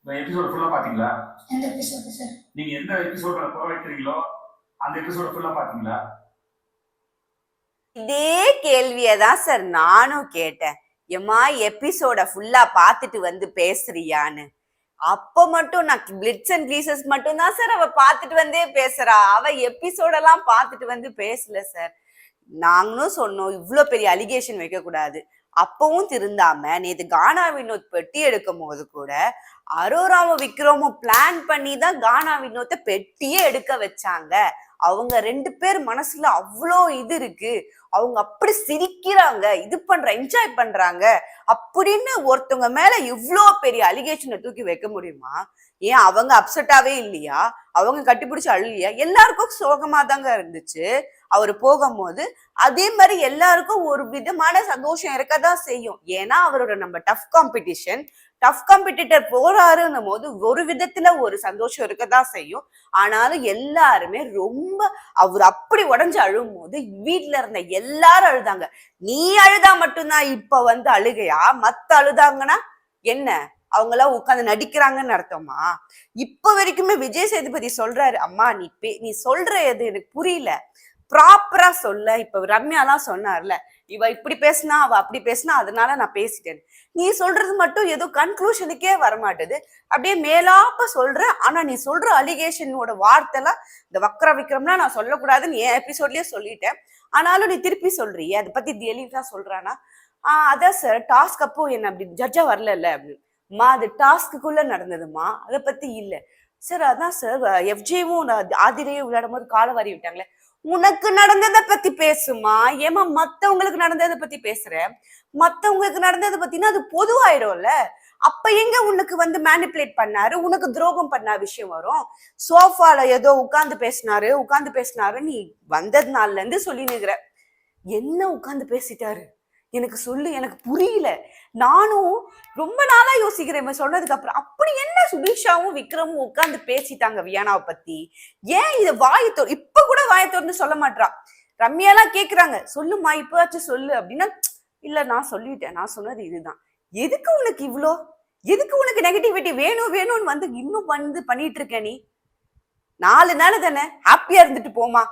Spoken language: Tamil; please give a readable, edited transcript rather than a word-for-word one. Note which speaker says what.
Speaker 1: இந்த எபிசோட் ஃபுல்லா பாத்தீங்களா?
Speaker 2: எந்த எபிசோட் சார்?
Speaker 1: நீங்க எந்த எபிசோட்ல போக வைக்கிறீங்களோ அந்த எபிசோட ஃபுல்லா பாத்தீங்களா?
Speaker 3: இதே கேள்வியதான் சார் நானும் கேட்டேன். எம்மா எபிசோட ஃபுல்லா பாத்துட்டு வந்து பேசுறியான்னு. அப்ப மட்டும் நான் பிளிட்ஸ் அண்ட் பீசஸ் மட்டும் தான் சார் அவ பாத்துட்டு வந்தே பேசுறா. அவ எபிசோடெல்லாம் பாத்துட்டு வந்து பேசல சார். நாங்களும் சொன்னோம் இவ்வளவு பெரிய அலிகேஷன் வைக்க கூடாது. அப்பவும் திருந்தாம நேத்து கானா வினோத் பெட்டி எடுக்கும் போது கூட அரோராவும் விக்ரமும் பிளான் பண்ணி தான் கானா வினோத்தை பெட்டியே எடுக்க வச்சாங்க. அவங்க 2 பேர் மனசுல அவ்வளோ இது இருக்கு, அவங்க அப்படி சிரிக்கிறாங்க, இது என்ஜாய் பண்றாங்க அப்படின்னு ஒருத்தவங்க மேல இவ்வளோ பெரிய அலிகேஷனை தூக்கி வைக்க முடியுமா? ஏன் அவங்க அப்செட்டாவே இல்லையா? அவங்க கட்டிப்பிடிச்சு அழுலியா? எல்லாருக்கும் சோகமா தாங்க இருந்துச்சு அவரு போகும்போது. அதே மாதிரி எல்லாருக்கும் ஒரு விதமான சந்தோஷம் இருக்கதான் செய்யும். ஏன்னா அவரோட நம்ம டஃப் காம்படிட்டர் போறாருன்னும் போது ஒரு விதத்துல ஒரு சந்தோஷம் இருக்கதான் செய்யும். ஆனாலும் எல்லாருமே ரொம்ப அவர் அப்படி உடஞ்சு அழும் போது வீட்டுல இருந்த எல்லாரும் அழுதாங்க. நீ அழுதா மட்டும்தான் இப்ப வந்து அழுகையா? மத்த அழுதாங்கன்னா என்ன? அவங்க எல்லாம் உட்காந்து நடிக்கிறாங்கன்னு அர்த்தமா? இப்ப வரைக்குமே விஜய் சேதுபதி சொல்றாரு, அம்மா நீ சொல்ற எது எனக்கு புரியல, ப்ராப்பரா சொல்ல. இப்ப ரம்யாலாம் சொன்னார்ல, இவ இப்படி பேசினா அவ அப்படி பேசினா அதனால நான் பேசிட்டேன். நீ சொல்றது மட்டும் ஏதோ கன்க்ளூஷனுக்கே வரமாட்டுது, அப்படியே மேலாப்ப சொல்ற. ஆனா நீ சொல்ற அலிகேஷனோட வார்த்தைலாம் இந்த வக்ர விக்ரம்லாம் நான் சொல்லக்கூடாதுன்னு என் எபிசோட்லயே சொல்லிட்டேன். ஆனாலும் நீ திருப்பி சொல்றியே, அதை பத்தி தெளிவா சொல்றானா? அதான் சார் டாஸ்க் அப்போ என்ன அப்படி ஜட்ஜா வரல அப்படின்னு. அது டாஸ்க்குள்ள நடந்ததுமா, அதை பத்தி இல்ல சார். அதான் சார் எஃப்ஜேவும் ஆதிரையும் விளையாடும் போது காலை வாரி விட்டாங்களே, உனக்கு நடந்ததை பத்தி பேசுமா? ஏமா மத்தவங்களுக்கு நடந்ததை பத்தி பேசுற? மத்தவங்களுக்கு நடந்ததை பத்தினா அது பொதுவாயிடும்ல. அப்ப எங்க உனக்கு வந்து மேனிப்புலேட் பண்ணாரு, உனக்கு துரோகம் பண்ண விஷயம் வரும்? சோஃபால ஏதோ உட்கார்ந்து பேசினாரு நீ வந்ததுனால இருந்து சொல்லி நிக்கிற. என்ன உட்கார்ந்து பேசிட்டாரு எனக்கு சொல்லு, எனக்கு புரியல. நானும் ரொம்ப நாளா யோசிக்கிறேன் சொன்னதுக்கு அப்புறம். அப்படி என்ன சுபிக்ஷாவும் விக்ரமும் உட்கார்ந்து பேசிட்டாங்க வியானாவை பத்தி? ஏன் இத இப்ப கூட வாயை திறந்து சொல்ல மாட்டா? ரம்யாலாம் கேக்குறாங்க, சொல்லுமா இப்பவாச்சும் சொல்லு அப்படின்னா, இல்ல நான் சொல்லிட்டேன், நான் சொன்னது இதுதான். எதுக்கு உனக்கு இவ்வளோ? எதுக்கு உனக்கு நெகட்டிவிட்டி வேணும்னு வந்து இன்னும் பண்ணிட்டு இருக்க? நீ 4 நாள் தானே, ஹாப்பியா இருந்துட்டு போமா.